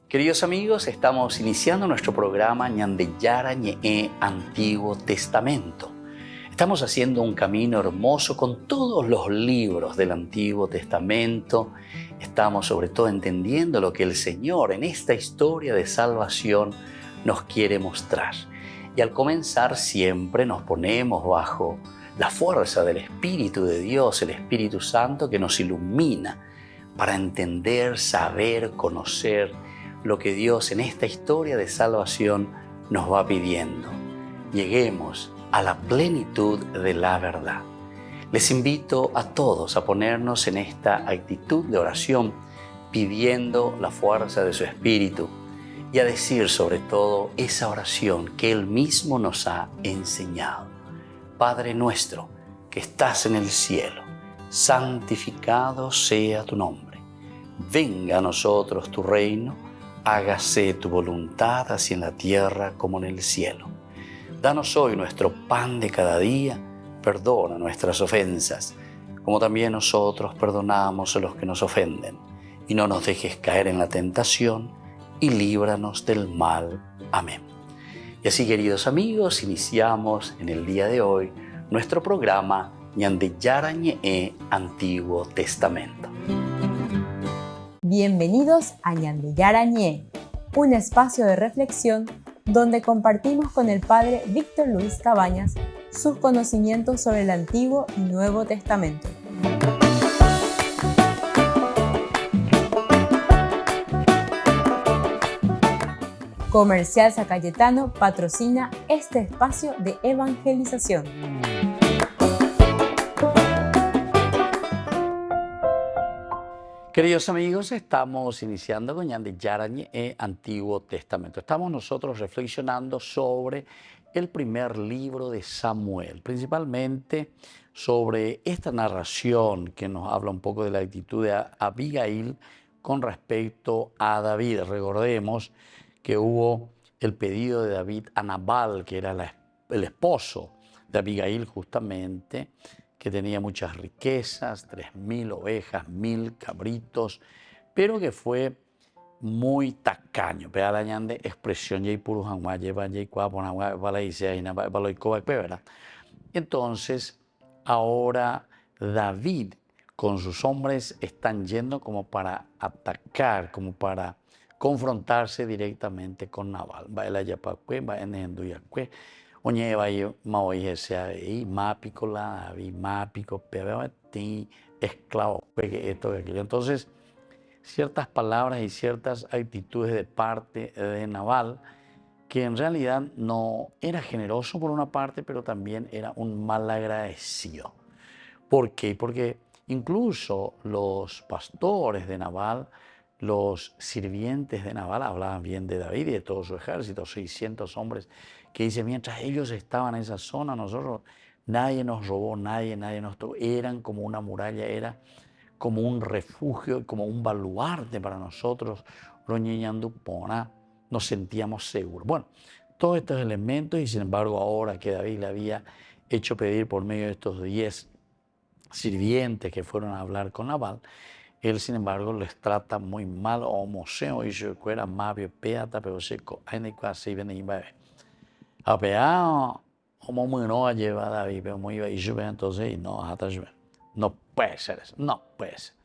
Queridos amigos, estamos iniciando nuestro programa Ñandeyara Ñe'e Antiguo Testamento. Estamos haciendo un camino hermoso con todos los libros del Antiguo Testamento. Estamos sobre todo entendiendo lo que el Señor en esta historia de salvación nos quiere mostrar. Y al comenzar siempre nos ponemos bajo la fuerza del Espíritu de Dios, el Espíritu Santo que nos ilumina para entender, saber, conocer lo que Dios en esta historia de salvación nos va pidiendo. Lleguemos a la plenitud de la verdad. Les invito a todos a ponernos en esta actitud de oración, pidiendo la fuerza de su Espíritu y a decir sobre todo esa oración que Él mismo nos ha enseñado. Padre nuestro que estás en el cielo, santificado sea tu nombre. Venga a nosotros tu reino, hágase tu voluntad así en la tierra como en el cielo. Danos hoy nuestro pan de cada día, perdona nuestras ofensas, como también nosotros perdonamos a los que nos ofenden. Y no nos dejes caer en la tentación, y líbranos del mal. Amén. Y así, queridos amigos, iniciamos en el día de hoy nuestro programa Ñandeyara Ñe'e Antiguo Testamento. Bienvenidos a Ñandeyara Ñe'e, un espacio de reflexión donde compartimos con el Padre Víctor Luis Cabañas sus conocimientos sobre el Antiguo y Nuevo Testamento. Comercial San Cayetano patrocina este espacio de evangelización. Queridos amigos, estamos iniciando con Ñandeyara Ñe'e Antiguo Testamento. Estamos nosotros reflexionando sobre el primer libro de Samuel, principalmente sobre esta narración que nos habla un poco de la actitud de Abigail con respecto a David. Recordemos que hubo el pedido de David a Nabal, que era el esposo de Abigail justamente, que tenía muchas riquezas, 3.000 ovejas, 1.000 cabritos, pero que fue muy tacaño. Entonces, ahora David con sus hombres están yendo como para atacar, como para confrontarse directamente con Nabal. Oñe vai maoi ese ahí, mápico la vi mápico, pero ti esclavo, que esto que aquello. Entonces, ciertas palabras y ciertas actitudes de parte de Nabal, que en realidad no era generoso por una parte, pero también era un malagradecido. ¿Por qué? Porque incluso los pastores de Nabal, los sirvientes de Nabal hablaban bien de David y de todo su ejército, 600 hombres, que dice, mientras ellos estaban en esa zona, nosotros, nadie nos robó, nadie nos tocó, eran como una muralla, era como un refugio, como un baluarte para nosotros, nos sentíamos seguros. Bueno, todos estos elementos, y sin embargo ahora que David le había hecho pedir por medio de estos 10 sirvientes que fueron a hablar con Nabal, él, sin embargo, les trata muy mal. Homoseo y yo era mabio peata, pero seco. Hay ni casi ven y va. A pear, como muy no lleva David, pero muy iba y yo entonces no hasta yo. No puede ser eso, no puede ser.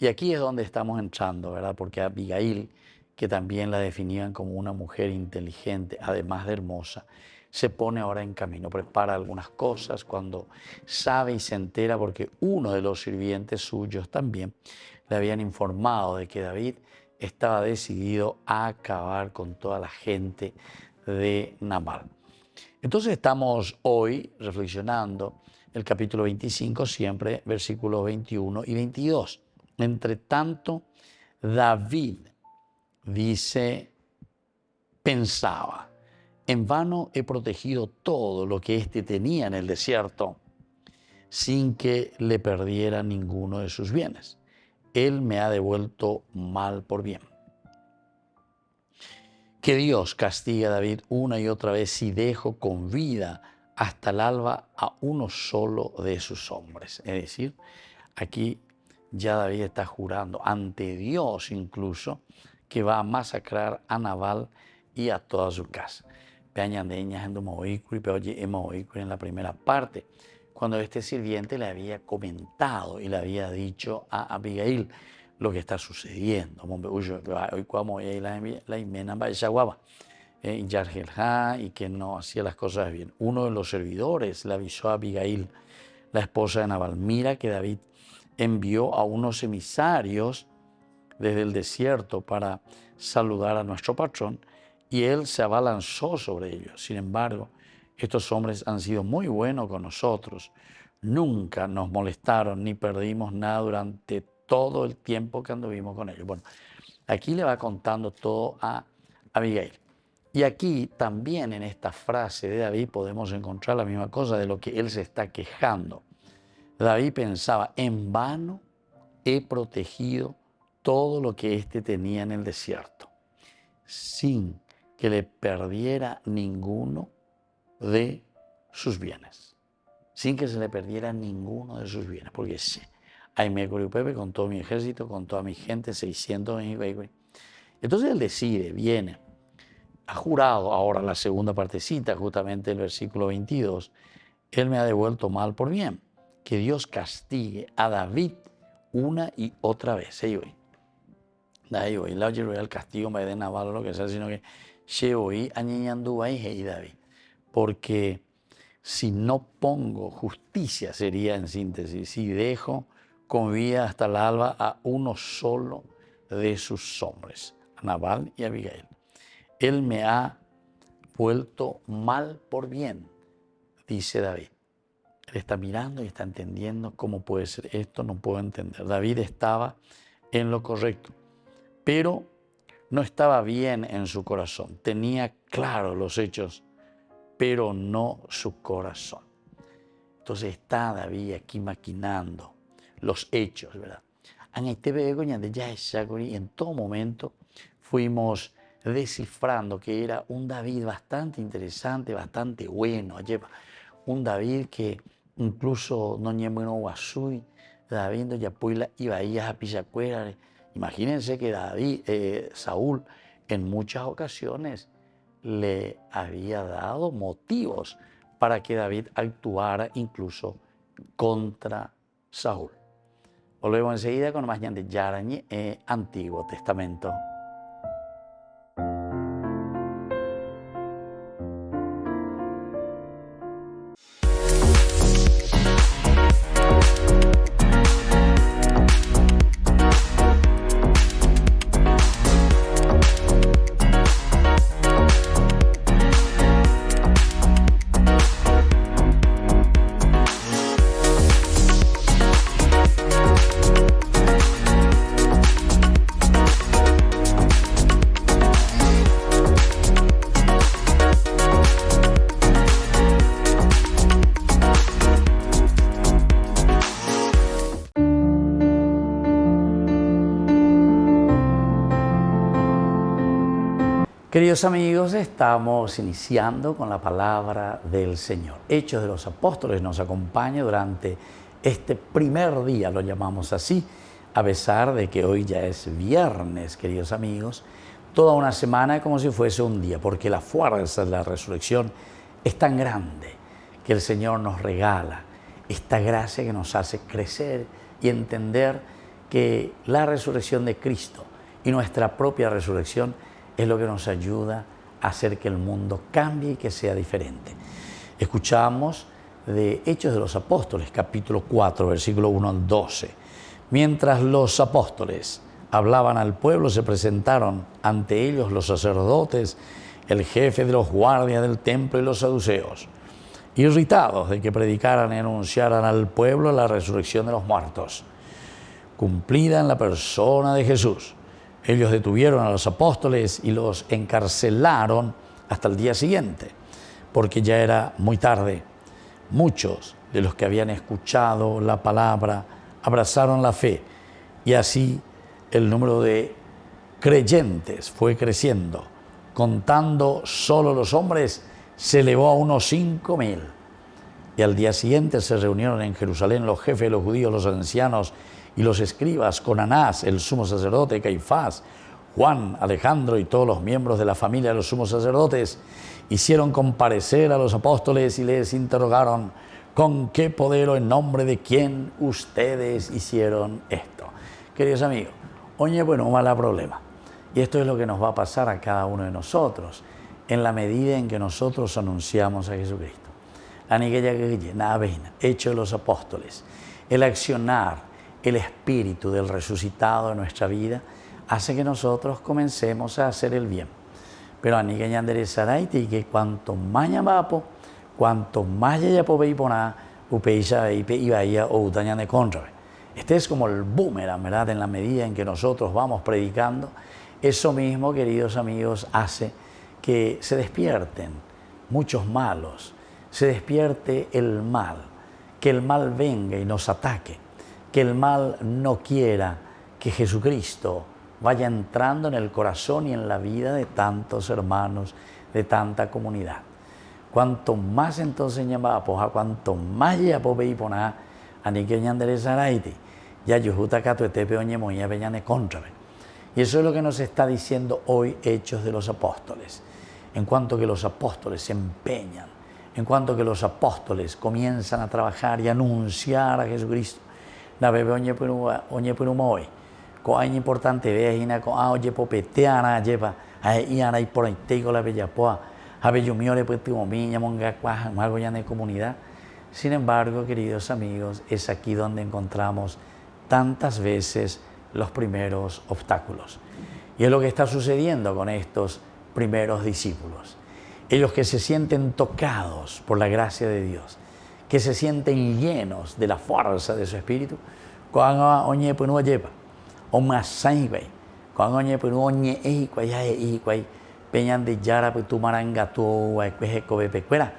Y aquí es donde estamos entrando, ¿verdad? Porque Abigail, que también la definían como una mujer inteligente, además de hermosa, se pone ahora en camino, prepara algunas cosas cuando sabe y se entera, porque uno de los sirvientes suyos también le habían informado de que David estaba decidido a acabar con toda la gente de Nabal. Entonces estamos hoy reflexionando el capítulo 25, siempre versículos 21 y 22. Entre tanto, David dice, pensaba, en vano he protegido todo lo que éste tenía en el desierto, sin que le perdiera ninguno de sus bienes. Él me ha devuelto mal por bien. Que Dios castigue a David una y otra vez si dejo con vida hasta el alba a uno solo de sus hombres. Es decir, aquí ya David está jurando ante Dios incluso que va a masacrar a Nabal y a toda su casa. En la primera parte, cuando este sirviente le había comentado y le había dicho a Abigail lo que está sucediendo. Y que no hacía las cosas bien. Uno de los servidores le avisó a Abigail, la esposa de Nabal: mira que David envió a unos emisarios desde el desierto para saludar a nuestro patrón, y él se abalanzó sobre ellos. Sin embargo, estos hombres han sido muy buenos con nosotros. Nunca nos molestaron ni perdimos nada durante todo el tiempo que anduvimos con ellos. Bueno, aquí le va contando todo a Abigail. Y aquí también en esta frase de David podemos encontrar la misma cosa de lo que él se está quejando. David pensaba: en vano he protegido todo lo que éste tenía en el desierto, sin que le perdiera ninguno de sus bienes. Sin que se le perdiera ninguno de sus bienes. Porque sí, ahí me Pepe con todo mi ejército, con toda mi gente, 600. Entonces él decide, viene, ha jurado, ahora la segunda partecita, justamente el versículo 22, él me ha devuelto mal por bien. Que Dios castigue a David una y otra vez. El castigo me de Nabal o lo que sea, sino que David. Porque si no pongo justicia, sería en síntesis, si dejo con vida hasta el alba a uno solo de sus hombres, a Nabal y a Abigail. Él me ha vuelto mal por bien, dice David. Él está mirando y está entendiendo cómo puede ser esto, no puedo entender. David estaba en lo correcto, pero no estaba bien en su corazón. Tenía claro los hechos, pero no su corazón. Entonces está David aquí maquinando los hechos, ¿verdad? Y en todo momento fuimos descifrando que era un David bastante interesante, bastante bueno. Un David que incluso no ñemeno guasui, David ya puila y bahías a pichacuera. Imagínense que Saúl en muchas ocasiones le había dado motivos para que David actuara incluso contra Saúl. Volvemos enseguida con más de Yarañe, Antiguo Testamento. Queridos amigos, estamos iniciando con la palabra del Señor. Hechos de los Apóstoles nos acompaña durante este primer día, lo llamamos así, a pesar de que hoy ya es viernes, queridos amigos, toda una semana como si fuese un día, porque la fuerza de la resurrección es tan grande que el Señor nos regala esta gracia que nos hace crecer y entender que la resurrección de Cristo y nuestra propia resurrección es lo que nos ayuda a hacer que el mundo cambie y que sea diferente. Escuchamos de Hechos de los Apóstoles, capítulo 4, versículo 1 al 12. Mientras los apóstoles hablaban al pueblo, se presentaron ante ellos los sacerdotes, el jefe de los guardias del templo y los saduceos, irritados de que predicaran y anunciaran al pueblo la resurrección de los muertos, cumplida en la persona de Jesús. Ellos detuvieron a los apóstoles y los encarcelaron hasta el día siguiente, porque ya era muy tarde. Muchos de los que habían escuchado la palabra abrazaron la fe, y así el número de creyentes fue creciendo. Contando solo los hombres, se elevó a unos 5,000. Y al día siguiente se reunieron en Jerusalén los jefes de los judíos, los ancianos y los escribas, con Anás, el sumo sacerdote, Caifás, Juan, Alejandro y todos los miembros de la familia de los sumos sacerdotes hicieron comparecer a los apóstoles y les interrogaron: ¿con qué poder o en nombre de quién ustedes hicieron esto? Queridos amigos, oye, bueno, mala problema. Y esto es lo que nos va a pasar a cada uno de nosotros en la medida en que nosotros anunciamos a Jesucristo. Hecho de los apóstoles, el accionar, el espíritu del resucitado en nuestra vida hace que nosotros comencemos a hacer el bien. Pero que cuanto más llamapo, cuanto más yayapo veiponá, upeisha ibaía o utañane contra. Este es como el boomerang, ¿verdad? En la medida en que nosotros vamos predicando, eso mismo, queridos amigos, hace que se despierten muchos malos, se despierte el mal, que el mal venga y nos ataque, que el mal no quiera que Jesucristo vaya entrando en el corazón y en la vida de tantos hermanos, de tanta comunidad. Cuanto más entonces llamapoja, cuanto más ya poveiponá, anique ñanderesaraiti, ya yujuta catuetepe oñemoña peñane contrabe. Y eso es lo que nos está diciendo hoy Hechos de los Apóstoles. En cuanto que los apóstoles se empeñan, en cuanto que los apóstoles comienzan a trabajar y anunciar a Jesucristo, la bebe oñe punuma hoy. Coaña importante vea hina co oye popeteana lleva a iana y por ahí tengo la bella poa a bello mío le puedo momiña monga cuaja mago ya de comunidad. Sin embargo, queridos amigos, es aquí donde encontramos tantas veces los primeros obstáculos. Y es lo que está sucediendo con estos primeros discípulos. Ellos que se sienten tocados por la gracia de Dios, que se sienten llenos de la fuerza de su espíritu, cuando oñe punua lleva o más sangre, cuando oñe punua oñe ejicuay, peñan de yara tu maranga tu acueje cobepecuera,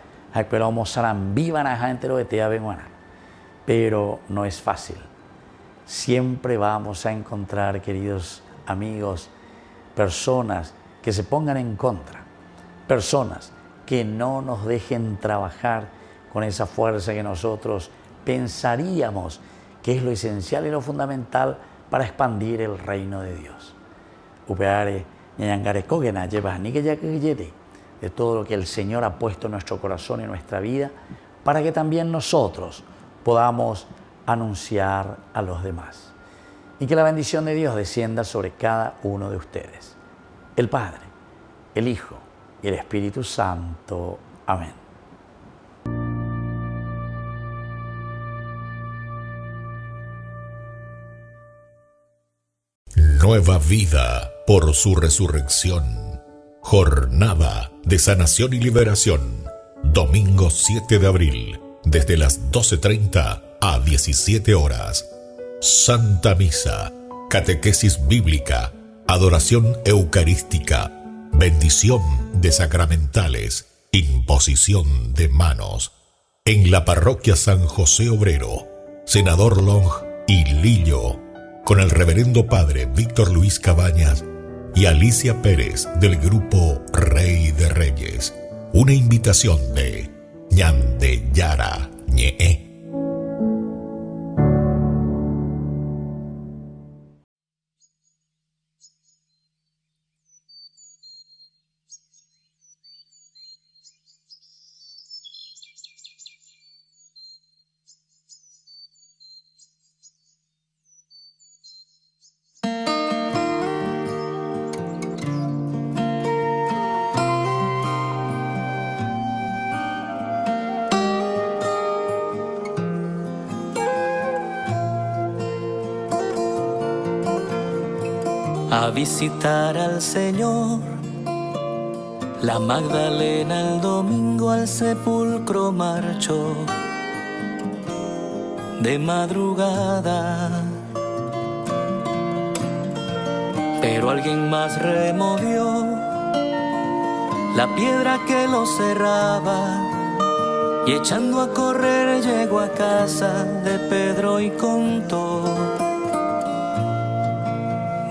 pero vamos a viva na gente lo de te abenguana. Pero no es fácil. Siempre vamos a encontrar, queridos amigos, personas que se pongan en contra, personas que no nos dejen trabajar con esa fuerza que nosotros pensaríamos que es lo esencial y lo fundamental para expandir el reino de Dios. Upeare, ñañangare kogena, llevas ni que ya que llegue de todo lo que el Señor ha puesto en nuestro corazón y en nuestra vida, para que también nosotros podamos anunciar a los demás. Y que la bendición de Dios descienda sobre cada uno de ustedes. El Padre, el Hijo y el Espíritu Santo. Amén. Nueva vida por su resurrección. Jornada de sanación y liberación. Domingo 7 de abril, desde las 12:30 a 17 horas. Santa Misa, catequesis bíblica, adoración eucarística, bendición de sacramentales, imposición de manos. En la parroquia San José Obrero, Senador Long y Lillo, con el reverendo padre Víctor Luis Cabañas y Alicia Pérez del grupo Rey de Reyes. Una invitación de Ñandeyara Ñe'e. A visitar al Señor, la Magdalena el domingo al sepulcro marchó de madrugada, pero alguien más removió la piedra que lo cerraba y echando a correr llegó a casa de Pedro y contó: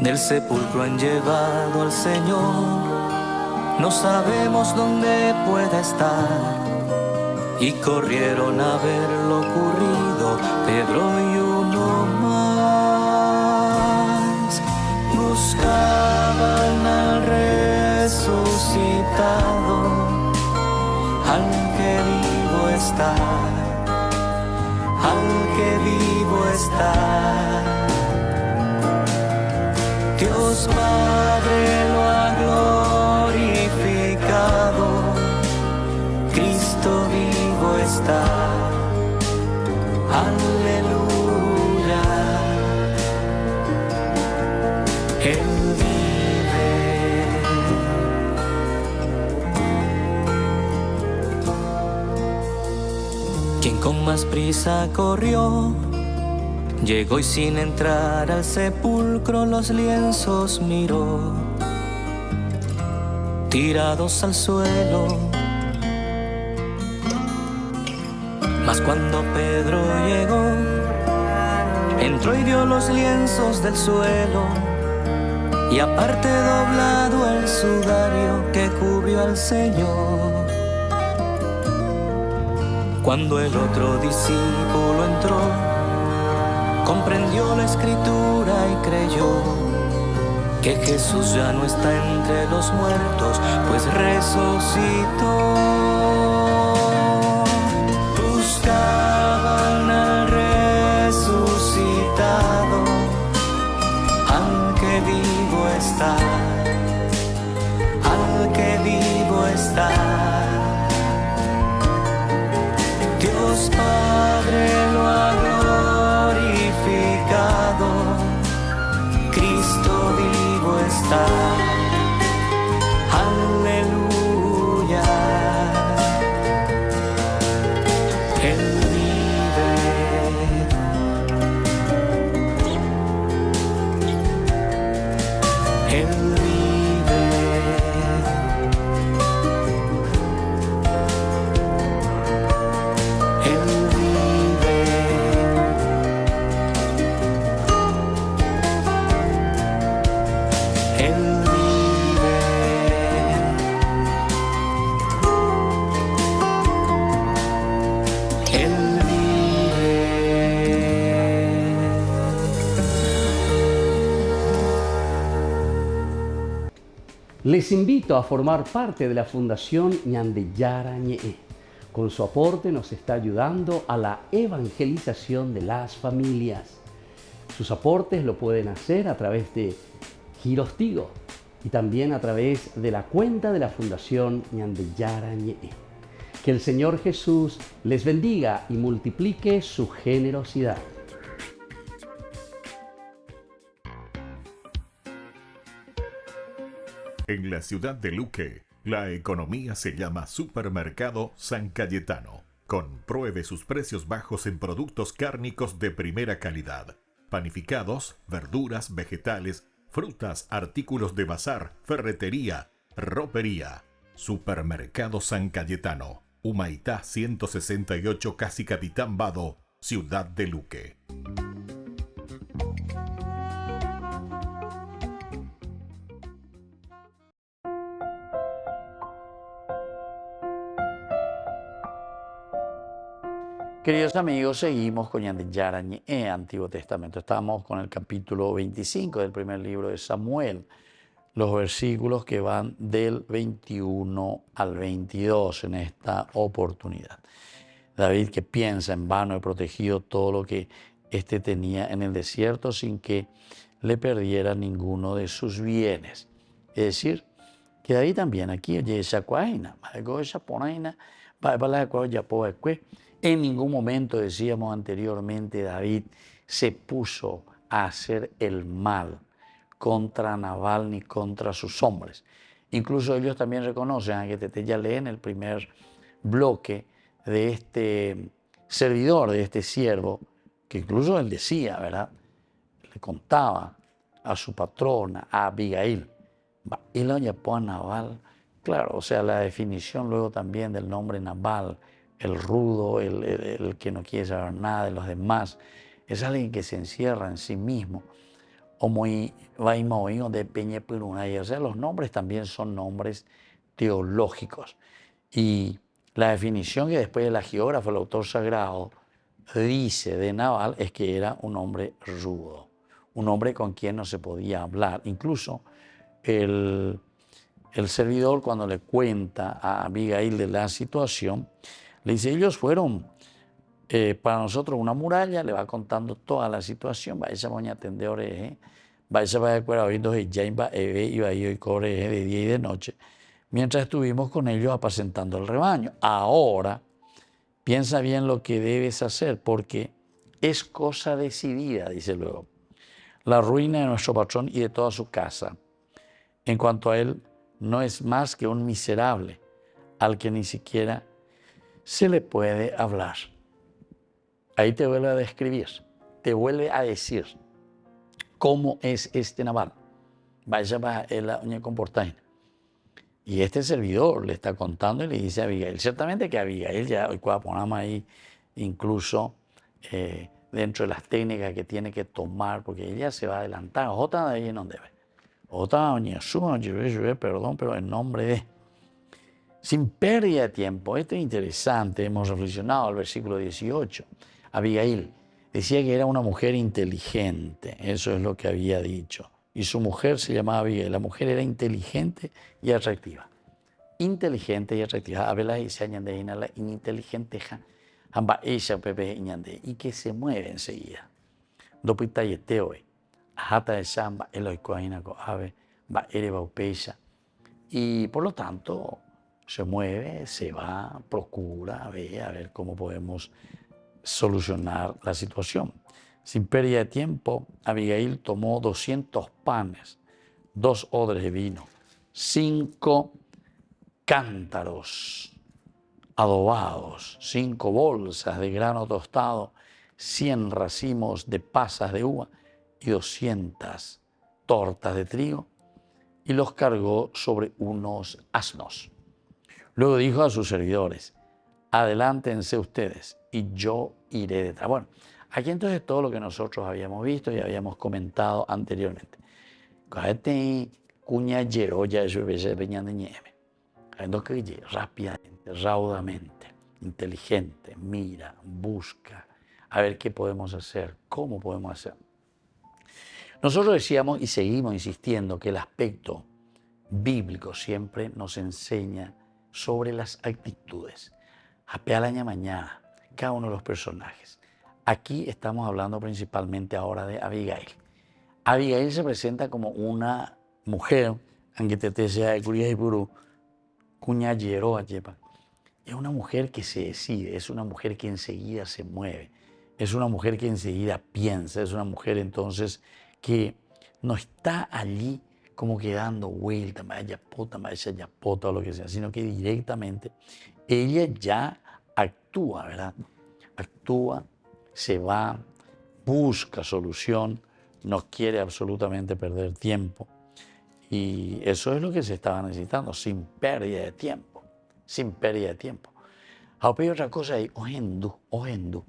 del sepulcro han llevado al Señor, no sabemos dónde pueda estar. Y corrieron a ver lo ocurrido, Pedro y uno más. Buscaban Buscaban al resucitado, al que vivo está, al que vivo está. Dios Padre lo ha glorificado, Cristo vivo está. Aleluya. Él vive. Quien con más prisa corrió, llegó y sin entrar al sepulcro los lienzos miró, tirados al suelo. Mas cuando Pedro llegó, entró y vio los lienzos del suelo, y aparte doblado el sudario que cubrió al Señor. Cuando el otro discípulo entró, comprendió la escritura y creyó que Jesús ya no está entre los muertos, pues resucitó. Buscaban al resucitado, al que vivo está, al que vivo está. Dios Padre lo ha glorificado, Cristo vivo está. Aleluya. Él vive. Él vive. Él vive. Él vive. Él vive. Les invito a formar parte de la Fundación Ñandeyara Ñe'e. Con su aporte nos está ayudando a la evangelización de las familias. Sus aportes lo pueden hacer a través de Giros Tigo y también a través de la cuenta de la Fundación Ñandeyara Ñe'e. Que el Señor Jesús les bendiga y multiplique su generosidad. En la ciudad de Luque, la economía se llama Supermercado San Cayetano. Compruebe sus precios bajos en productos cárnicos de primera calidad. Panificados, verduras, vegetales, frutas, artículos de bazar, ferretería, ropería. Supermercado San Cayetano. Humaitá 168, Casi Capitán Vado, ciudad de Luque. Queridos amigos, seguimos con Ñandeyara Ñe'e, Antiguo Testamento. Estamos con el capítulo 25 del primer libro de Samuel, los versículos que van del 21 al 22 en esta oportunidad. David, que piensa: en vano he protegido todo lo que éste tenía en el desierto sin que le perdiera ninguno de sus bienes. Es decir, que David también aquí, en ningún momento, decíamos anteriormente, David se puso a hacer el mal contra Nabal ni contra sus hombres. Incluso ellos también reconocen, que te ya leen el primer bloque de este servidor, de este siervo, que incluso él decía, ¿verdad? Le contaba a su patrona, a Abigail. Y lo llamó a Nabal. Claro, o sea, la definición luego también del nombre Nabal, el rudo, el que no quiere saber nada de los demás, es alguien que se encierra en sí mismo. O sea, los nombres también son nombres teológicos. Y la definición que después el hagiógrafo, el autor sagrado, dice de Nabal es que era un hombre rudo, un hombre con quien no se podía hablar. Incluso el servidor, cuando le cuenta a Abigail de la situación, le dice, ellos fueron para nosotros una muralla, le va contando toda la situación, va esa moña atendedores, va esa va a acuerdo oídos y ya iba a ir y cobre de día y de noche, mientras estuvimos con ellos apacentando el rebaño. Ahora, piensa bien lo que debes hacer, porque es cosa decidida, dice luego, la ruina de nuestro patrón y de toda su casa. En cuanto a él, no es más que un miserable al que ni siquiera se le puede hablar. Ahí te vuelve a describir, te vuelve a decir cómo es este Nabal. Vaya para la uña comportaina. Y este servidor le está contando y le dice a Abigail, ciertamente que Abigail ya, hoy cuando ponamos ahí incluso dentro de las técnicas que tiene que tomar, porque ella se va a adelantar, otra de ella no debe. Otra perdón, pero en nombre de... Sin pérdida de tiempo, esto es interesante, hemos reflexionado al versículo 18. Abigail decía que era una mujer inteligente, eso es lo que había dicho. Y su mujer se llamaba Abigail, la mujer era inteligente y atractiva. Inteligente y atractiva. Abela y se añade la inteligente amba ella pepe iñande y que se mueve enseguida. Dopita y teoe, ajata de samba, eloicoaina co ave, va ereba upeisa. Y por lo tanto se mueve, se va, procura, ve a ver cómo podemos solucionar la situación. Sin pérdida de tiempo, Abigail tomó 200 panes, 2 odres de vino, 5 cántaros adobados, 5 bolsas de grano tostado, 100 racimos de pasas de uva y 200 tortas de trigo, y los cargó sobre unos asnos. Luego dijo a sus servidores, adelántense ustedes y yo iré detrás. Bueno, aquí entonces todo lo que nosotros habíamos visto y habíamos comentado anteriormente. Rápidamente, raudamente, inteligente, mira, busca, a ver qué podemos hacer, cómo podemos hacer. Nosotros decíamos y seguimos insistiendo que el aspecto bíblico siempre nos enseña sobre las actitudes. Apealaña mañana, cada uno de los personajes. Aquí estamos hablando principalmente ahora de Abigail. Abigail se presenta como una mujer, aunque te sea de Curia y Purú, cuñallero, es una mujer que se decide, es una mujer que enseguida se mueve, es una mujer que enseguida piensa, es una mujer entonces que no está allí como que dando vuelta, vaya yapota o lo que sea, sino que directamente ella ya actúa, ¿verdad? Actúa, se va, busca solución, no quiere absolutamente perder tiempo. Y eso es lo que se estaba necesitando, sin pérdida de tiempo, sin pérdida de tiempo. Ahora otra cosa ahí, ojendu.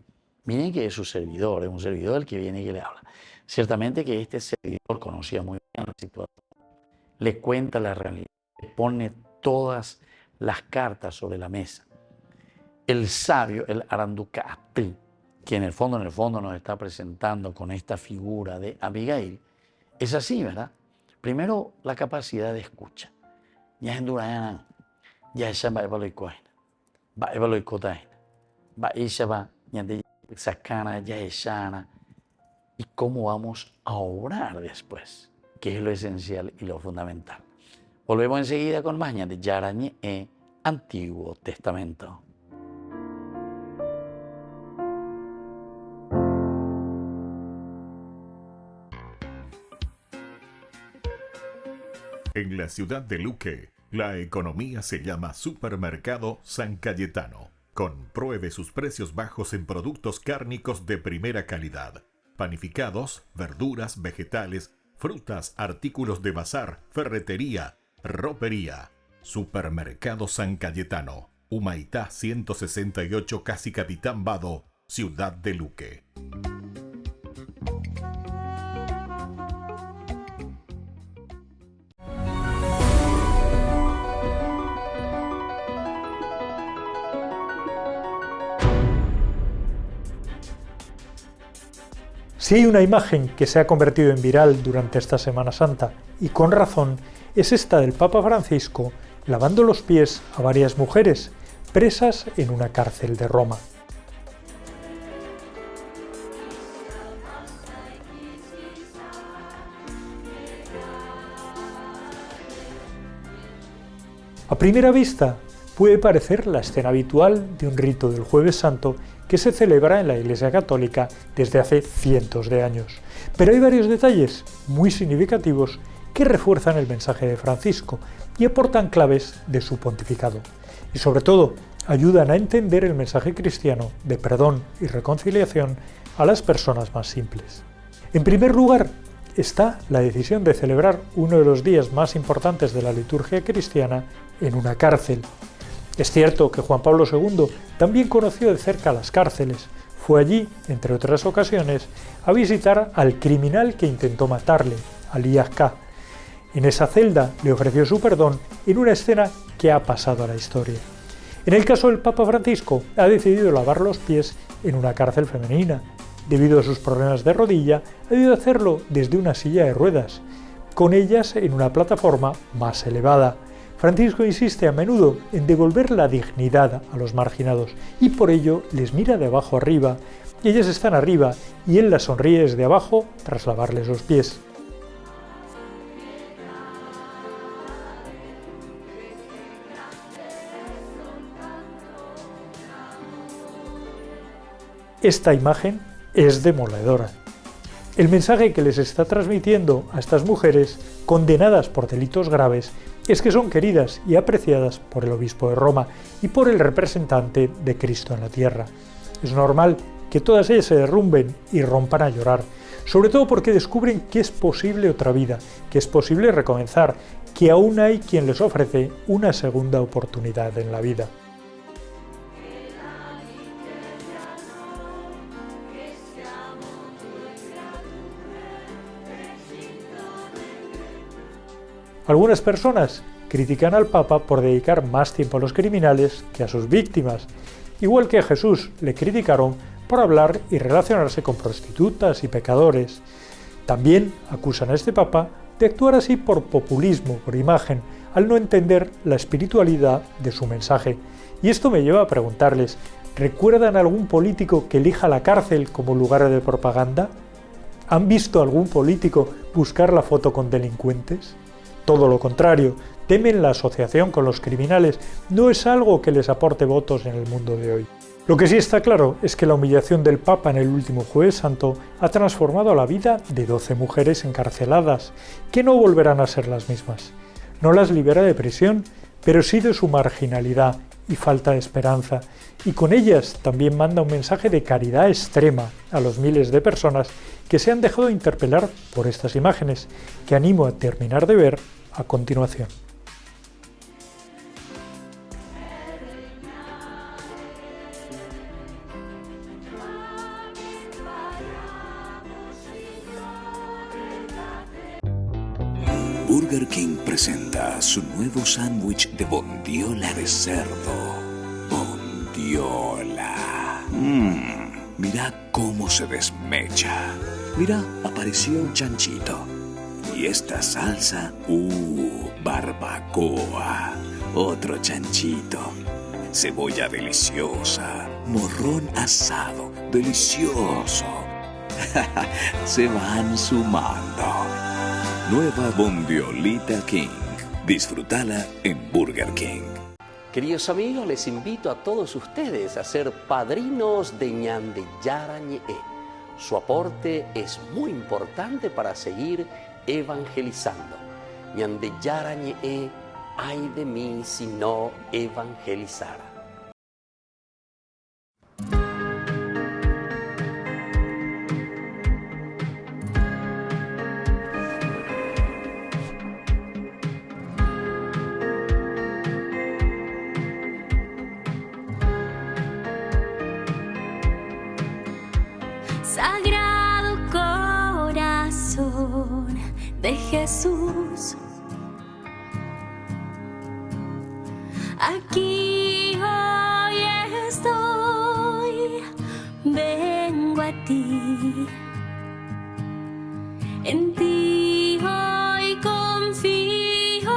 Miren que es su servidor, es un servidor el que viene y que le habla. Ciertamente que este servidor conocía muy bien la situación, le cuenta la realidad, le pone todas las cartas sobre la mesa. El sabio, el Aranducatri, que en el fondo nos está presentando con esta figura de Abigail, es así, ¿verdad? Primero, la capacidad de escucha. Ya en Durana, ya ella va a evaluar, va a evaluar, va ella va, ya de sacana, ya ella. ¿Y cómo vamos a obrar después? Que es lo esencial y lo fundamental. Volvemos enseguida con más de Yarañe Antiguo Testamento. En la ciudad de Luque, la economía se llama Supermercado San Cayetano. Compruebe sus precios bajos en productos cárnicos de primera calidad. Panificados, verduras, vegetales, frutas, artículos de bazar, ferretería, ropería. Supermercado San Cayetano, Humaitá 168, Casi Capitán Vado, ciudad de Luque. Si hay una imagen que se ha convertido en viral durante esta Semana Santa, y con razón, es esta del Papa Francisco lavando los pies a varias mujeres presas en una cárcel de Roma. A primera vista puede parecer la escena habitual de un rito del Jueves Santo que se celebra en la Iglesia Católica desde hace cientos de años. Pero hay varios detalles muy significativos que refuerzan el mensaje de Francisco y aportan claves de su pontificado. Y sobre todo, ayudan a entender el mensaje cristiano de perdón y reconciliación a las personas más simples. En primer lugar, está la decisión de celebrar uno de los días más importantes de la liturgia cristiana en una cárcel. Es cierto que Juan Pablo II también conoció de cerca las cárceles. Fue allí, entre otras ocasiones, a visitar al criminal que intentó matarle, Ali Akka. En esa celda le ofreció su perdón en una escena que ha pasado a la historia. En el caso del Papa Francisco, ha decidido lavar los pies en una cárcel femenina. Debido a sus problemas de rodilla, ha debido hacerlo desde una silla de ruedas, con ellas en una plataforma más elevada. Francisco insiste a menudo en devolver la dignidad a los marginados y por ello les mira de abajo arriba, y ellas están arriba y él las sonríe desde abajo tras lavarles los pies. Esta imagen es demoledora. El mensaje que les está transmitiendo a estas mujeres, condenadas por delitos graves, es que son queridas y apreciadas por el obispo de Roma y por el representante de Cristo en la tierra. Es normal que todas ellas se derrumben y rompan a llorar, sobre todo porque descubren que es posible otra vida, que es posible recomenzar, que aún hay quien les ofrece una segunda oportunidad en la vida. Algunas personas critican al Papa por dedicar más tiempo a los criminales que a sus víctimas, igual que a Jesús le criticaron por hablar y relacionarse con prostitutas y pecadores. También acusan a este Papa de actuar así por populismo, por imagen, al no entender la espiritualidad de su mensaje. Y esto me lleva a preguntarles, ¿recuerdan algún político que elija la cárcel como lugar de propaganda? ¿Han visto algún político buscar la foto con delincuentes? Todo lo contrario, temen la asociación con los criminales, no es algo que les aporte votos en el mundo de hoy. Lo que sí está claro es que la humillación del Papa en el último Jueves Santo ha transformado la vida de 12 mujeres encarceladas, que no volverán a ser las mismas. No las libera de prisión, pero sí de su marginalidad y falta de esperanza, y con ellas también manda un mensaje de caridad extrema a los miles de personas que se han dejado interpelar por estas imágenes, que animo a terminar de ver a continuación. Burger King presenta su nuevo sándwich de bondiola de cerdo. Bondiola. Mira cómo se desmecha. Mira, apareció un chanchito. Y esta salsa, barbacoa. Otro chanchito. Cebolla deliciosa. Morrón asado, delicioso. Se van sumando. Nueva Bondiolita King. Disfrútala en Burger King. Queridos amigos, les invito a todos ustedes a ser padrinos de Ñandeyara Ñe'e. Su aporte es muy importante para seguir evangelizando. Ñandeyara Ñe'e, ay de mí si no evangelizara. Sagrado corazón de Jesús, aquí hoy estoy, vengo a ti, en ti hoy confío,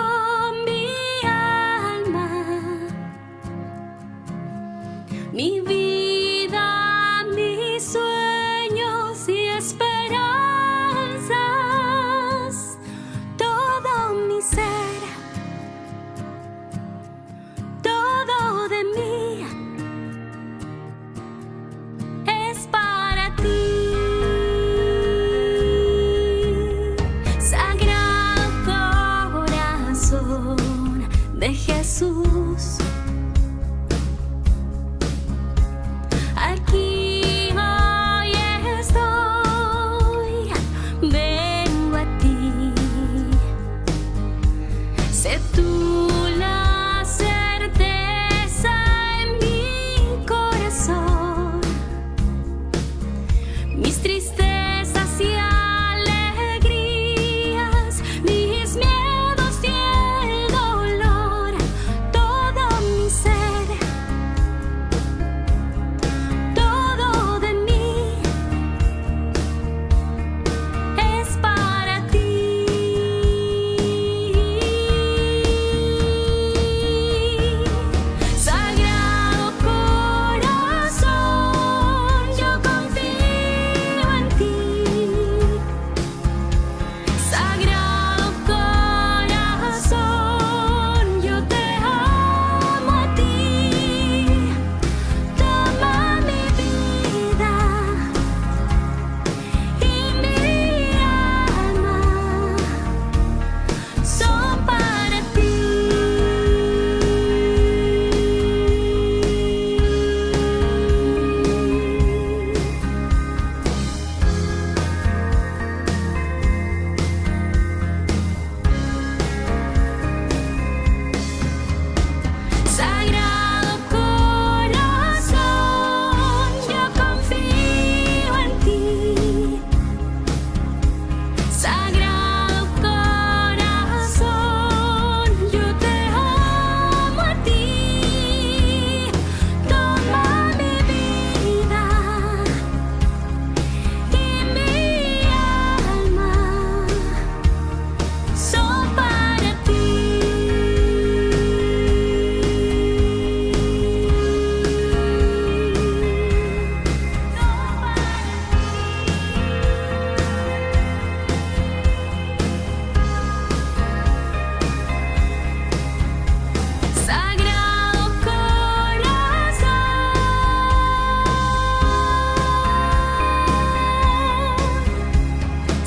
de Jesús. Aquí hoy estoy, vengo a ti. Sé tú la certeza en mi corazón. Mis tristezas y alegrías, mis miedos y el dolor, todo mi ser, todo de mí es para ti. Sagrado corazón, yo confío en ti. Sagrado corazón, yo te amo a ti. Toma mi vida y mi alma, son para ti. Sagrado corazón, yo confío en ti. Sagrado corazón, yo te amo a ti. Toma mi vida y mi alma, son para ti. Sagrado corazón,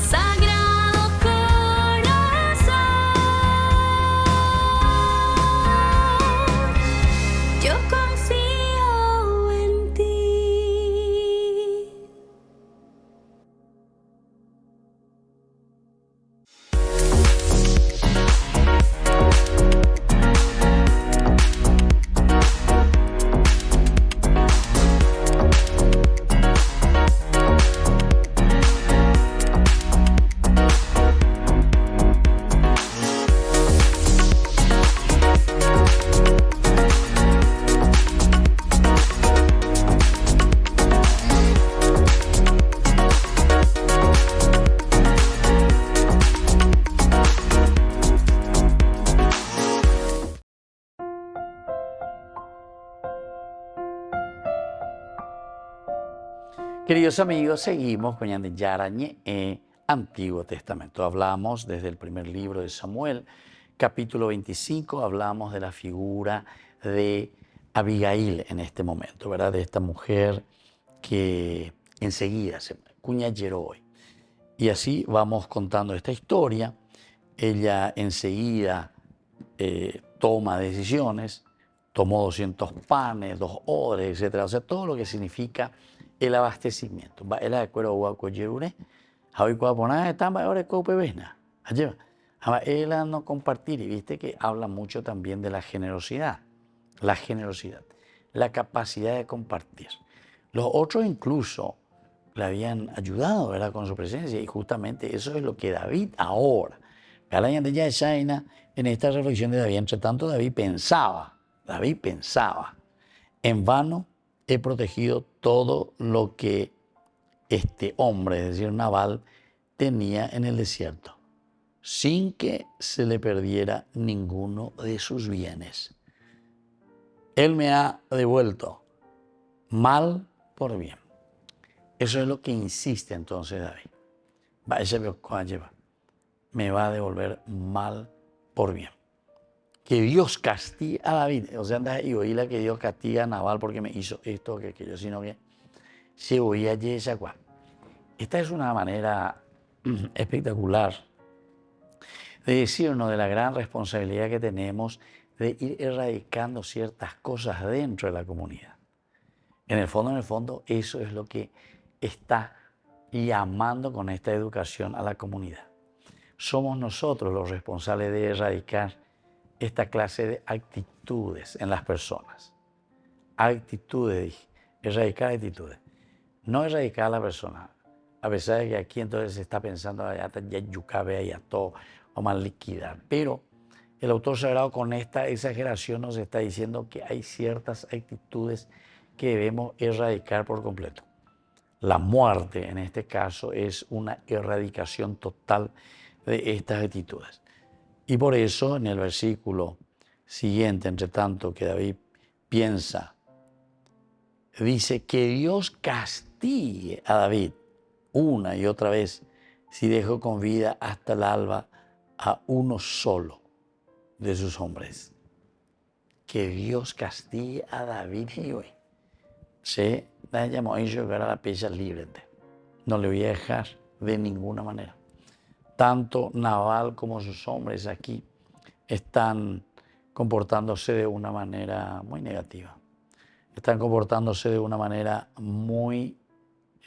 sagrado corazón, yo confío en ti. Queridos amigos, seguimos con Ñande Yarañe, Antiguo Testamento. Hablamos desde el primer libro de Samuel, capítulo 25, hablamos de la figura de Abigail en este momento, ¿verdad? De esta mujer que enseguida se cuñallero hoy. Y así vamos contando esta historia. Ella enseguida toma decisiones, tomó 200 panes, 2 odres, etc. O sea, todo lo que significa el abastecimiento. Va el acuerdo guaco yerure, hoy cuaponá estamba ahora copebesna. Allá, ella no compartir y viste que habla mucho también de la generosidad, la capacidad de compartir. Los otros incluso le habían ayudado, ¿verdad?, con su presencia, y justamente eso es lo que David ahora, en esta reflexión de David, entre tanto David pensaba, en vano he protegido todo lo que este hombre, es decir, Nabal, tenía en el desierto, sin que se le perdiera ninguno de sus bienes. Él me ha devuelto mal por bien. Eso es lo que insiste entonces David. Me va a devolver mal por bien. Que Dios castigue a David. O sea, y oíla que Dios castiga a Nabal porque me hizo esto, que aquello, sino que se oía Yeshua. Esta es una manera espectacular de decirnos de la gran responsabilidad que tenemos de ir erradicando ciertas cosas dentro de la comunidad. En el fondo, eso es lo que está llamando con esta educación a la comunidad. Somos nosotros los responsables de erradicar esta clase de actitudes en las personas. Actitudes, dije, erradicar actitudes. No erradicar a la persona, a pesar de que aquí entonces se está pensando ya yucabe, ya todo, vamos a liquidar. Pero el autor sagrado con esta exageración nos está diciendo que hay ciertas actitudes que debemos erradicar por completo. La muerte, en este caso, es una erradicación total de estas actitudes. Y por eso, en el versículo siguiente, entre tanto que David piensa, dice que Dios castigue a David una y otra vez si dejó con vida hasta el alba a uno solo de sus hombres. Que Dios castigue a David y hoy. Se llamó a ellos a la pieza libre. No le voy a dejar de ninguna manera. Tanto Nabal como sus hombres aquí están comportándose de una manera muy negativa. Están comportándose de una manera muy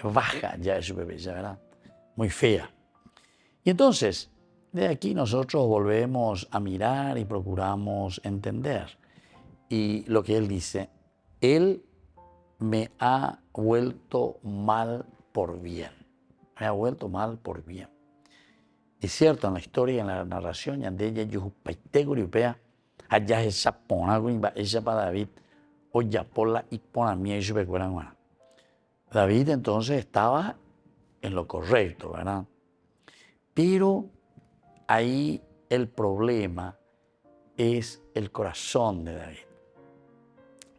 baja ya de su belleza, ¿verdad? Muy fea. Y entonces, de aquí nosotros volvemos a mirar y procuramos entender. Y lo que él dice, él me ha vuelto mal por bien. Me ha vuelto mal por bien. Es cierto, en la historia, en la narración, de ella, yo europea, allá es sapona, ella para David, o ya por la y por mí, y David entonces estaba en lo correcto, ¿verdad? Pero ahí el problema es el corazón de David.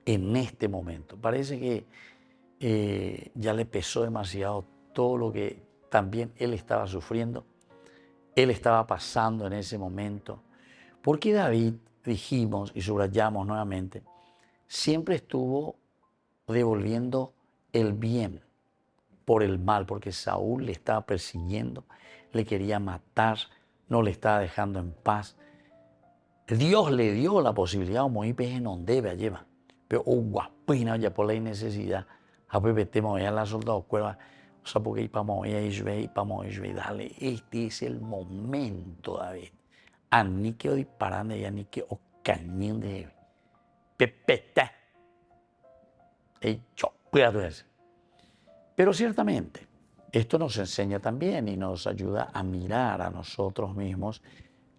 En este momento. Parece que ya le pesó demasiado todo lo que también él estaba sufriendo, él estaba pasando en ese momento. Porque David, dijimos y subrayamos nuevamente, siempre estuvo devolviendo el bien por el mal, porque Saúl le estaba persiguiendo, le quería matar, no le estaba dejando en paz. Dios le dio la posibilidad, como en donde debe llevar. Pero guapina ya por la necesidad, a metemos ya la soldado cueva, o sea, porque íbamos a dale, este es el momento, David. A ni que disparando y a ni que o cañón de pepeta. Hecho, pero ciertamente, esto nos enseña también y nos ayuda a mirar a nosotros mismos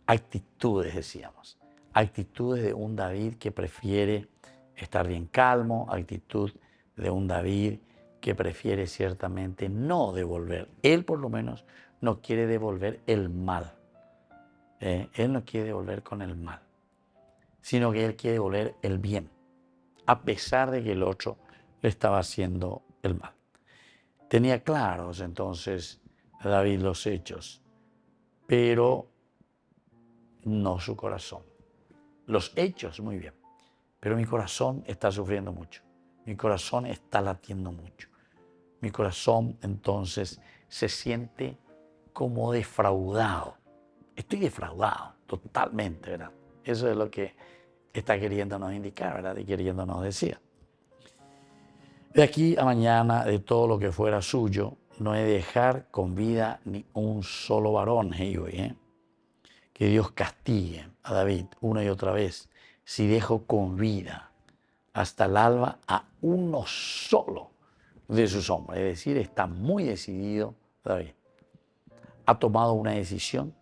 actitudes, decíamos. Actitudes de un David que prefiere estar bien calmo, actitud de un David que prefiere ciertamente no devolver. Él por lo menos no quiere devolver el mal. Él no quiere devolver con el mal, sino que él quiere devolver el bien, a pesar de que el otro le estaba haciendo el mal. Tenía claros entonces David los hechos, pero no su corazón. Los hechos, muy bien, pero mi corazón está sufriendo mucho. Mi corazón está latiendo mucho. Mi corazón entonces se siente como defraudado. Estoy defraudado totalmente, ¿verdad? Eso es lo que está queriéndonos indicar, ¿verdad? Y queriéndonos decir. De aquí a mañana, de todo lo que fuera suyo, no he de dejar con vida ni un solo varón, Que Dios castigue a David una y otra vez si dejo con vida hasta el alba a uno solo de sus hombres. Es decir, está muy decidido David. Ha tomado una decisión.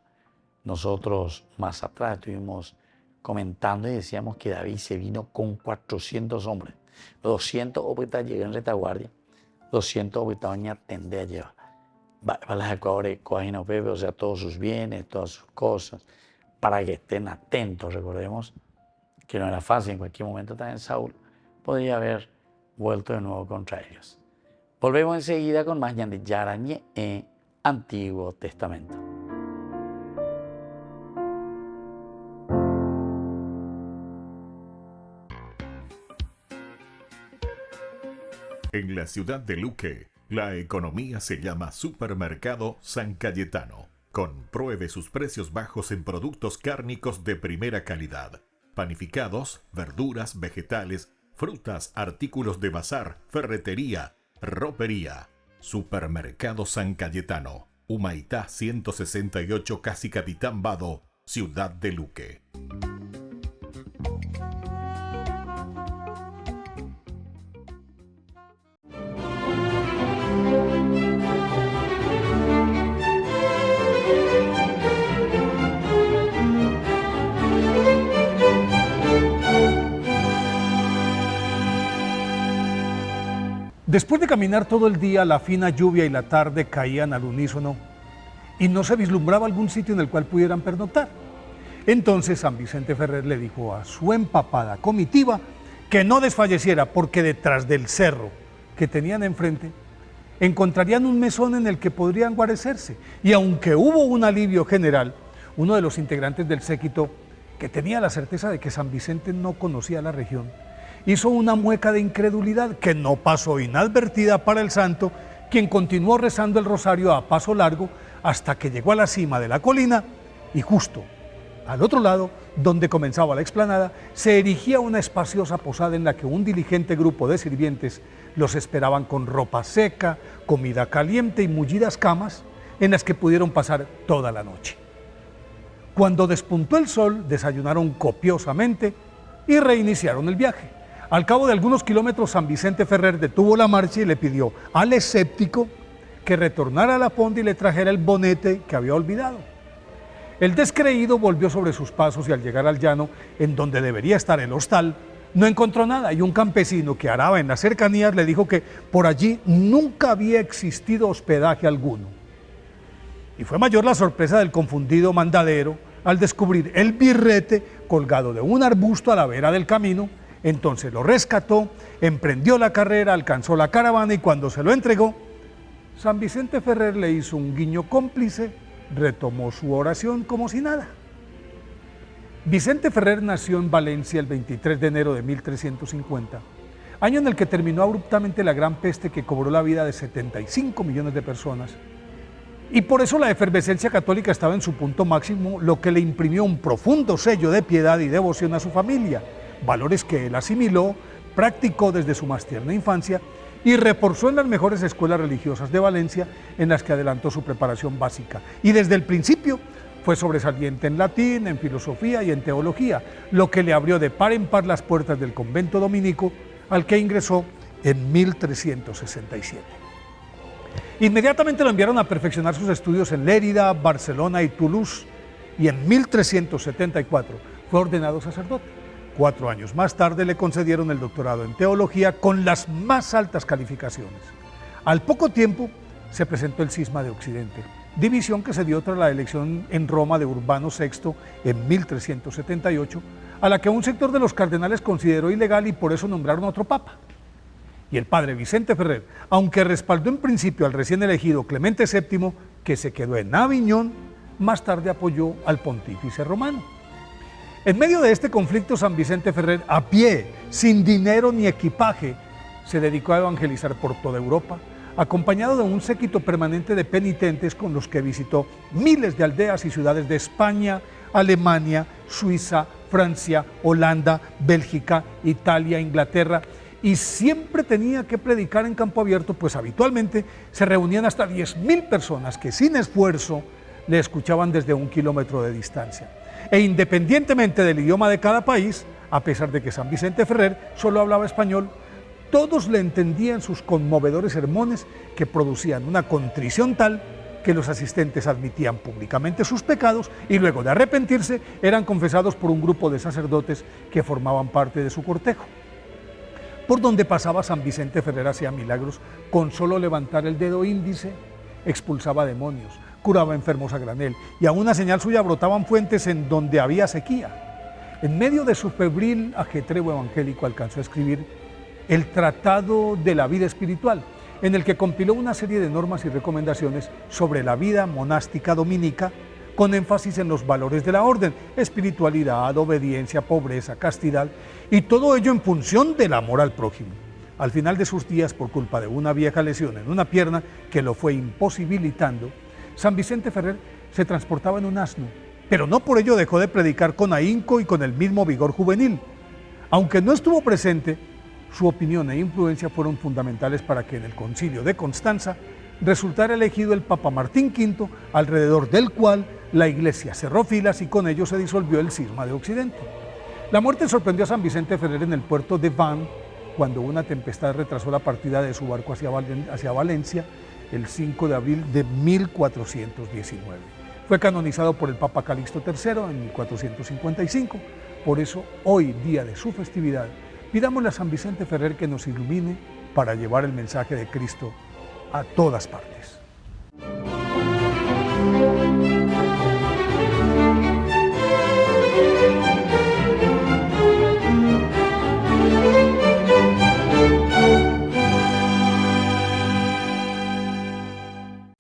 Nosotros más atrás estuvimos comentando y decíamos que David se vino con 400 hombres. 200 hombres llegan en retaguardia, 200 hombres atender a llevar. O sea, todos sus bienes, todas sus cosas, para que estén atentos. Recordemos que no era fácil, en cualquier momento también Saúl podría haber vuelto de nuevo contra ellos. Volvemos enseguida con más Ñan de Yarañe en Antiguo Testamento. En la ciudad de Luque, la economía se llama Supermercado San Cayetano. Compruebe sus precios bajos en productos cárnicos de primera calidad. panificados, verduras, vegetales, frutas, artículos de bazar, ferretería, ropería. Supermercado San Cayetano, Humaitá 168, Casi Capitán Vado, Ciudad de Luque. Después de caminar todo el día, la fina lluvia y la tarde caían al unísono y no se vislumbraba algún sitio en el cual pudieran pernoctar. Entonces San Vicente Ferrer le dijo a su empapada comitiva que no desfalleciera, porque detrás del cerro que tenían enfrente encontrarían un mesón en el que podrían guarecerse. Y aunque hubo un alivio general, uno de los integrantes del séquito, que tenía la certeza de que San Vicente no conocía la región, hizo una mueca de incredulidad que no pasó inadvertida para el santo, quien continuó rezando el rosario a paso largo hasta que llegó a la cima de la colina y justo al otro lado, donde comenzaba la explanada, se erigía una espaciosa posada en la que un diligente grupo de sirvientes los esperaban con ropa seca, comida caliente y mullidas camas en las que pudieron pasar toda la noche. Cuando despuntó el sol, desayunaron copiosamente y reiniciaron el viaje. Al cabo de algunos kilómetros, San Vicente Ferrer detuvo la marcha y le pidió al escéptico que retornara a la fonda y le trajera el bonete que había olvidado. El descreído volvió sobre sus pasos y al llegar al llano, en donde debería estar el hostal, no encontró nada, y un campesino que araba en las cercanías le dijo que por allí nunca había existido hospedaje alguno. Y fue mayor la sorpresa del confundido mandadero al descubrir el birrete colgado de un arbusto a la vera del camino. Entonces lo rescató, emprendió la carrera, alcanzó la caravana y cuando se lo entregó, San Vicente Ferrer le hizo un guiño cómplice, retomó su oración como si nada. Vicente Ferrer nació en Valencia el 23 de enero de 1350, año en el que terminó abruptamente la gran peste que cobró la vida de 75 millones de personas. Y por eso la efervescencia católica estaba en su punto máximo, lo que le imprimió un profundo sello de piedad y devoción a su familia, valores que él asimiló, practicó desde su más tierna infancia y reforzó en las mejores escuelas religiosas de Valencia, en las que adelantó su preparación básica. Y desde el principio fue sobresaliente en latín, en filosofía y en teología, lo que le abrió de par en par las puertas del convento dominico, al que ingresó en 1367. Inmediatamente lo enviaron a perfeccionar sus estudios en Lérida, Barcelona y Toulouse, y en 1374 fue ordenado sacerdote. 4 años más tarde le concedieron el doctorado en teología con las más altas calificaciones. Al poco tiempo se presentó el cisma de Occidente, división que se dio tras la elección en Roma de Urbano VI en 1378, a la que un sector de los cardenales consideró ilegal y por eso nombraron otro papa. Y el padre Vicente Ferrer, aunque respaldó en principio al recién elegido Clemente VII, que se quedó en Aviñón, más tarde apoyó al pontífice romano. En medio de este conflicto, San Vicente Ferrer, a pie, sin dinero ni equipaje, se dedicó a evangelizar por toda Europa, acompañado de un séquito permanente de penitentes con los que visitó miles de aldeas y ciudades de España, Alemania, Suiza, Francia, Holanda, Bélgica, Italia, Inglaterra, y siempre tenía que predicar en campo abierto, pues habitualmente se reunían hasta 10.000 personas que sin esfuerzo le escuchaban desde 1 kilómetro de distancia. E independientemente del idioma de cada país, a pesar de que San Vicente Ferrer solo hablaba español, todos le entendían sus conmovedores sermones que producían una contrición tal que los asistentes admitían públicamente sus pecados y luego de arrepentirse eran confesados por un grupo de sacerdotes que formaban parte de su cortejo. Por donde pasaba San Vicente Ferrer hacía milagros con solo levantar el dedo índice, expulsaba demonios, curaba enfermos a granel y a una señal suya brotaban fuentes en donde había sequía. En medio de su febril ajetreo evangélico alcanzó a escribir el Tratado de la Vida Espiritual, en el que compiló una serie de normas y recomendaciones sobre la vida monástica dominica, con énfasis en los valores de la orden, espiritualidad, obediencia, pobreza, castidad, y todo ello en función del amor al prójimo. Al final de sus días, por culpa de una vieja lesión en una pierna que lo fue imposibilitando, San Vicente Ferrer se transportaba en un asno pero no por ello dejó de predicar con ahínco y con el mismo vigor juvenil. Aunque no estuvo presente, su opinión e influencia fueron fundamentales para que en el Concilio de Constanza resultara elegido el Papa Martín V, alrededor del cual la Iglesia cerró filas y con ello se disolvió el cisma de Occidente. La muerte sorprendió a San Vicente Ferrer en el puerto de Vannes, cuando una tempestad retrasó la partida de su barco hacia Valencia el 5 de abril de 1419. Fue canonizado por el Papa Calixto III en 1455, por eso hoy, día de su festividad, pidámosle a San Vicente Ferrer que nos ilumine para llevar el mensaje de Cristo a todas partes.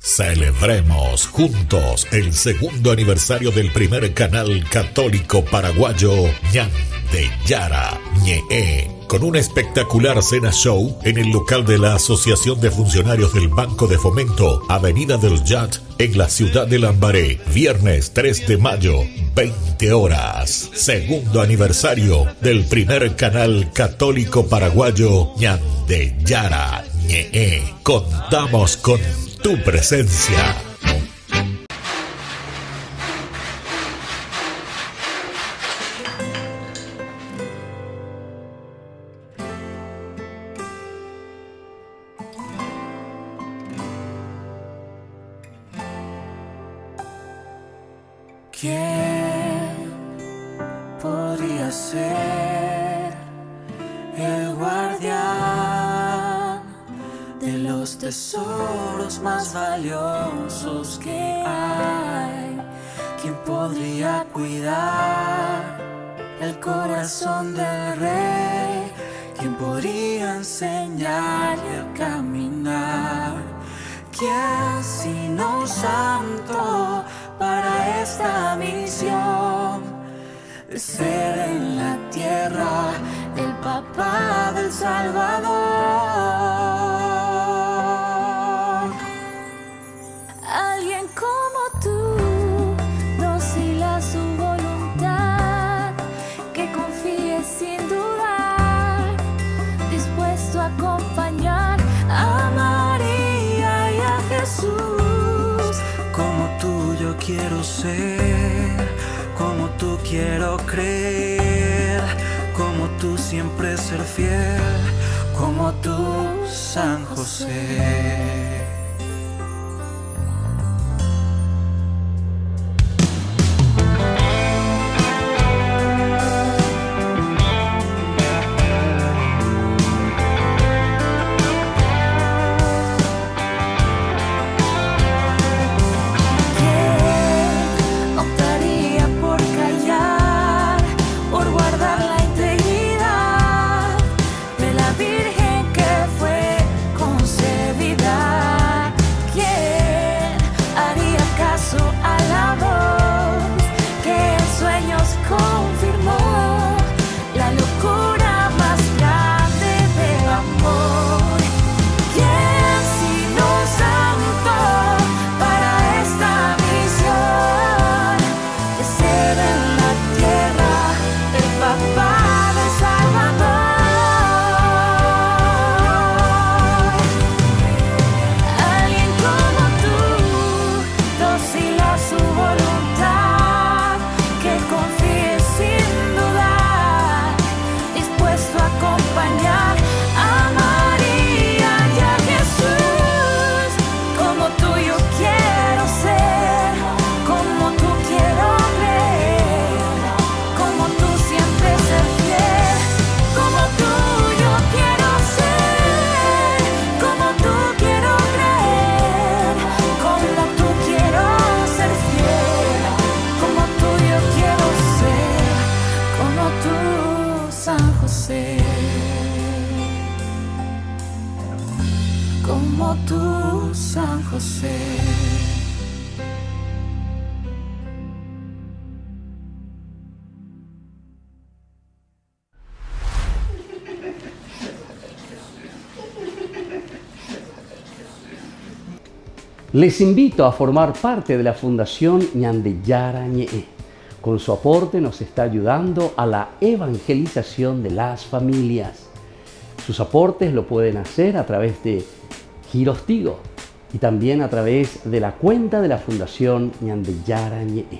Celebremos juntos el segundo aniversario del primer canal católico paraguayo Ñandeyara Ñe'e, con una espectacular cena show en el local de la Asociación de Funcionarios del Banco de Fomento, Avenida del Yat, en la ciudad de Lambaré, viernes 3 de mayo, 20 horas. Segundo aniversario del primer canal católico paraguayo Ñandeyara Ñe'e. Contamos con tu presencia. ¿Quién podría ser el guardián de los tesoros más valiosos que hay? ¿Quién podría cuidar el corazón del rey? ¿Quién podría enseñarle a caminar? ¿Quién sino un santo para esta misión de ser en la tierra el papá del Salvador? Alguien como tú, dócil a su voluntad, que confíe sin dudar, dispuesto a acompañar a María y a Jesús. Como tú yo quiero ser, como tú quiero creer, como tú siempre ser fiel, como tú, San José. Como tú, San José. Les invito a formar parte de la Fundación Ñandeyara Ñe'e. Con su aporte nos está ayudando a la evangelización de las familias. Sus aportes lo pueden hacer a través de Giros Tigo y también a través de la cuenta de la Fundación Ñandeyara Ñe'e.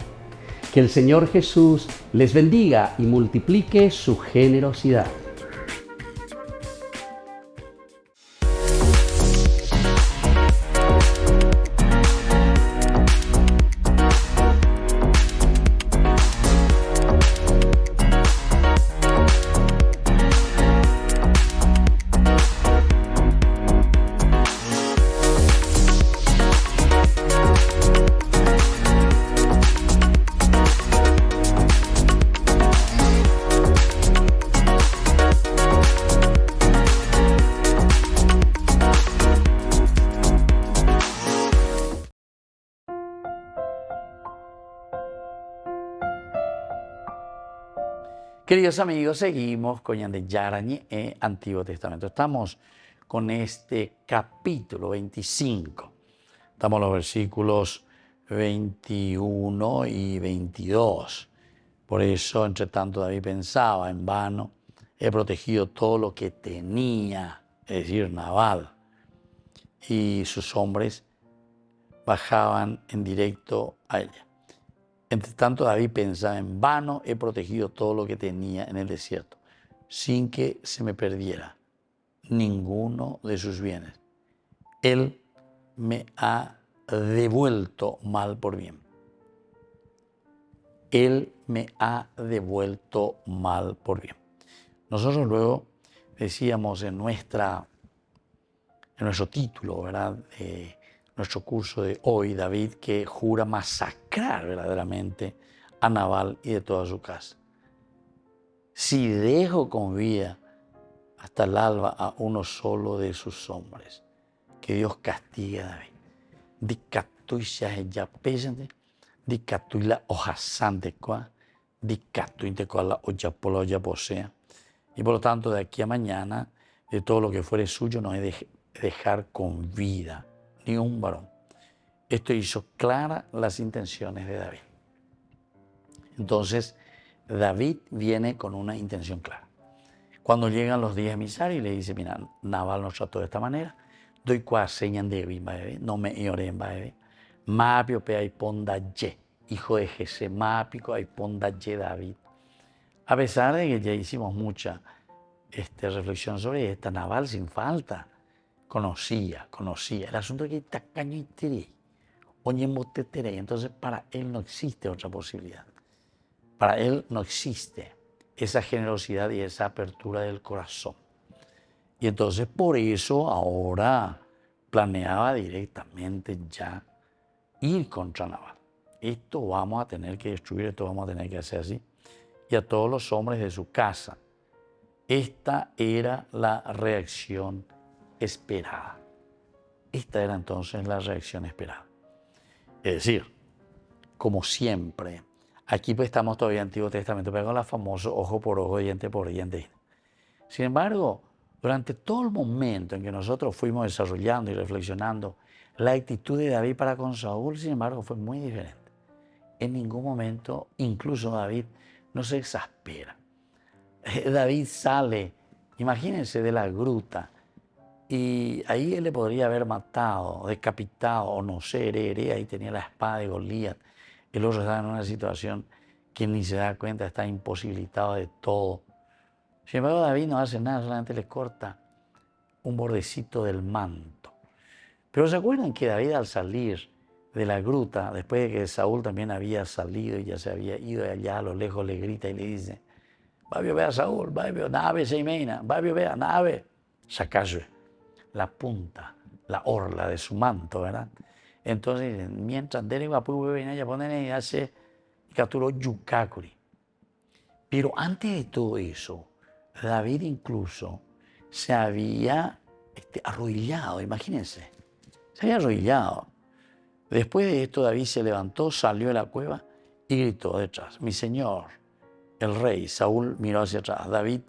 Que el Señor Jesús les bendiga y multiplique su generosidad. Queridos amigos, seguimos con Ñandeyara Ñe'e, Antiguo Testamento. Estamos con este capítulo 25. Estamos en los versículos 21 y 22. Por eso, entre tanto, David pensaba, en vano he protegido todo lo que tenía, es decir, Nabal. Y sus hombres bajaban en directo a ella. Entre tanto, David pensaba, en vano he protegido todo lo que tenía en el desierto, sin que se me perdiera ninguno de sus bienes. Él me ha devuelto mal por bien. Él me ha devuelto mal por bien. Nosotros luego decíamos en nuestro título, ¿verdad?, nuestro curso de hoy, David, que jura masacrar verdaderamente a Nabal y de toda su casa. Si dejo con vida hasta el alba a uno solo de sus hombres, que Dios castigue a David. Dicatui ya pesante, dicatui la hojasante qua, dicatui te la oyapola ya posea. Y por lo tanto, de aquí a mañana, de todo lo que fuere suyo, no he de dejar con vida ni un varón. Esto hizo claras las intenciones de David. Entonces, David viene con una intención clara. Cuando llegan los 10 emisarios y le dice, mira, Nabal nos trató de esta manera, doy señan de David, no me lloré en David, mapio pe hay ponda ye, hijo de Jesse, mapio hay ponda ye David. A pesar de que ya hicimos mucha reflexión sobre esta, Nabal sin falta conocía. El asunto es que tacaño y tiré, entonces para él no existe otra posibilidad. Para él no existe esa generosidad y esa apertura del corazón. Y entonces por eso ahora planeaba directamente ya ir contra Nabal. Esto vamos a tener que destruir, esto vamos a tener que hacer así. Y a todos los hombres de su casa. Esta era la reacción esperada. Esta era entonces la reacción esperada. Es decir, como siempre, aquí pues estamos todavía en el Antiguo Testamento, pero con la famosa ojo por ojo, diente por diente. Sin embargo, durante todo el momento en que nosotros fuimos desarrollando y reflexionando, la actitud de David para con Saúl, sin embargo, fue muy diferente. En ningún momento, incluso David, no se exaspera. David sale, imagínense, de la gruta, y ahí él le podría haber matado, decapitado, o no sé, ahí tenía la espada de Goliat. El otro estaba en una situación que ni se da cuenta, está imposibilitado de todo. Sin embargo, David no hace nada, solamente le corta un bordecito del manto. Pero ¿se acuerdan que David, al salir de la gruta, después de que Saúl también había salido y ya se había ido de allá, a lo lejos le grita y le dice, Babio ve a Saúl, Babio, nave se imena, Babio ve a nave, sacalle la punta, la orla de su manto, ¿verdad? Entonces, mientras Dereva pudo venir a poner y hace capturó Yukakuri. Pero antes de todo eso, David incluso se había arrodillado, imagínense, se había arrodillado. Después de esto, David se levantó, salió de la cueva y gritó detrás, mi señor, el rey. Saúl miró hacia atrás. David,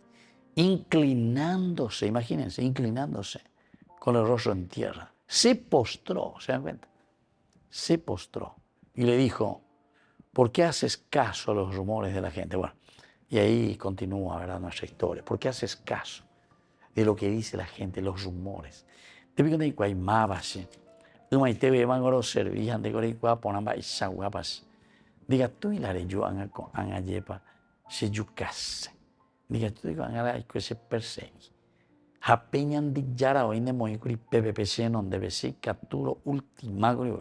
inclinándose, imagínense, inclinándose, con el rostro en tierra, se postró, ¿se dan cuenta? Se postró y le dijo, ¿Por qué haces caso a los rumores de la gente? Bueno, y ahí continúa, ¿verdad?, nuestra historia. ¿Por qué haces caso de lo que dice la gente, los rumores? Te digo que hay más, y te ve van a servir ante que ponan baisa guapas. Diga tú y la reyo han ayepa se yucase. Diga tú digo han que se persegue. Japeñan di yara hoy ne muy curi PPC non debe ser capturo última curi.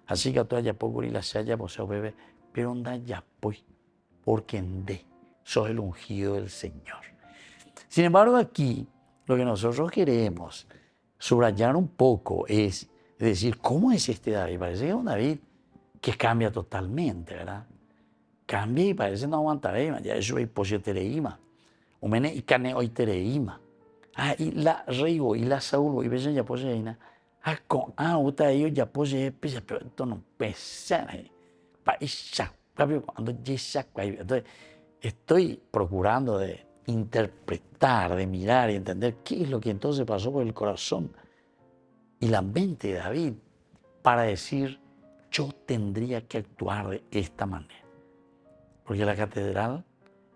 Así que tú allá poco y la saya pues bebé, pero onda ya pues porque ende sos el ungido del Señor. Sin embargo, aquí lo que nosotros queremos subrayar un poco es decir, ¿cómo es este David? Parece que es un David que cambia totalmente, ¿verdad? Cambia y parece no aguantar, ya eso es posible tereima. Umene y cane hoy tereima. Y la reigo y la Saúl y ves ya posee uta ellos ya posee pesa, pero esto no pesa. Paisa, cuando entonces estoy procurando de interpretar, de mirar y entender qué es lo que entonces pasó por el corazón y la mente de David para decir, yo tendría que actuar de esta manera. Porque la catedral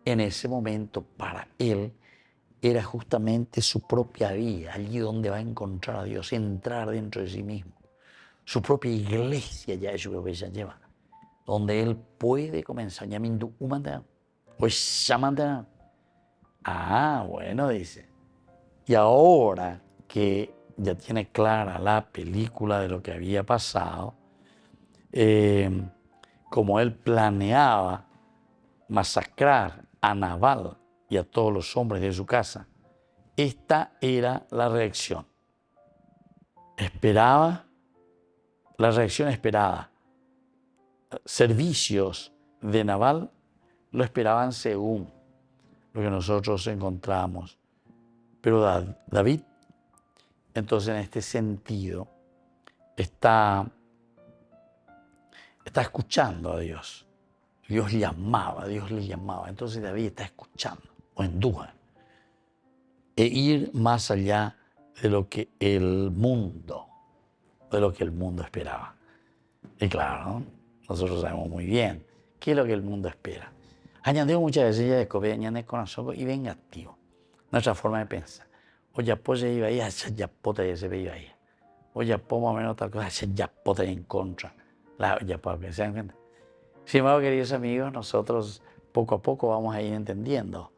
en ese momento para él era justamente su propia vida, allí donde va a encontrar a Dios, entrar dentro de sí mismo. Su propia iglesia ya es lo que ella lleva, donde él puede comenzar llamando humana, pues llamando. Bueno, dice. Y ahora que ya tiene clara la película de lo que había pasado, como él planeaba masacrar a Nabal y a todos los hombres de su casa, esta era la reacción. La reacción esperada. Servicios de Nabal lo esperaban según lo que nosotros encontramos. Pero David, entonces en este sentido, está escuchando a Dios. Dios le llamaba. Entonces David está escuchando, o en duda, e ir más allá de lo que el mundo esperaba. Y claro, ¿no? Nosotros sabemos muy bien qué es lo que el mundo espera. Añadió muchas veces ya de comer, añade con nosotros y venga activo. Nuestra forma de pensar. O ya pues iba ahí, ya pote se veía ahí. O ya pues más o menos tal cosa, ya pote en contra. Ya pues, ¿se dan cuenta? Sin embargo, queridos amigos, nosotros poco a poco vamos a ir entendiendo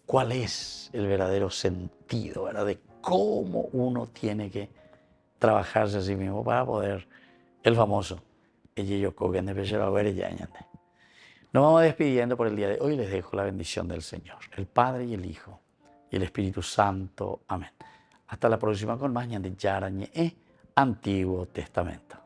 cuál es el verdadero sentido, ¿verdad?, de cómo uno tiene que trabajarse a sí mismo para poder, el famoso, nos vamos despidiendo por el día de hoy. Les dejo la bendición del Señor, el Padre y el Hijo y el Espíritu Santo. Amén. Hasta la próxima con más Ñande Yara Ñe Antiguo Testamento.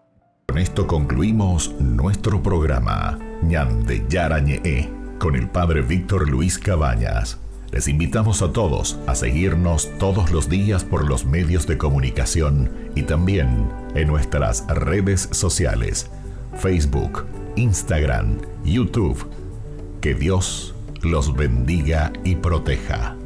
Con esto concluimos nuestro programa Ñande Yara Ñe con el Padre Víctor Luis Cabañas. Les invitamos a todos a seguirnos todos los días por los medios de comunicación y también en nuestras redes sociales, Facebook, Instagram, YouTube. Que Dios los bendiga y proteja.